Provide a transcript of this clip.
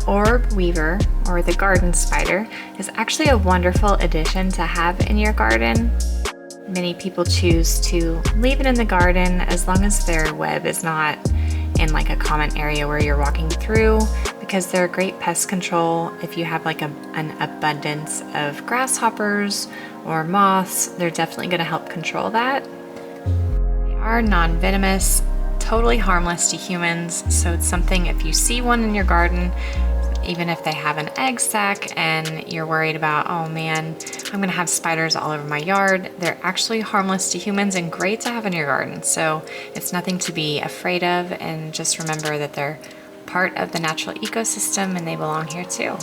The orb weaver, or the garden spider, is actually a wonderful addition to have in your garden. Many people choose to leave it in the garden as long as their web is not in like a common area where you're walking through, because they're great pest control. If you have like an abundance of grasshoppers or moths, they're definitely going to help control that. They are non-venomous, totally harmless to humans, so it's something if you see one in your garden, even if they have an egg sac and you're worried about, oh man, I'm gonna have spiders all over my yard, they're actually harmless to humans and great to have in your garden. So it's nothing to be afraid of, and just remember that they're part of the natural ecosystem and they belong here too.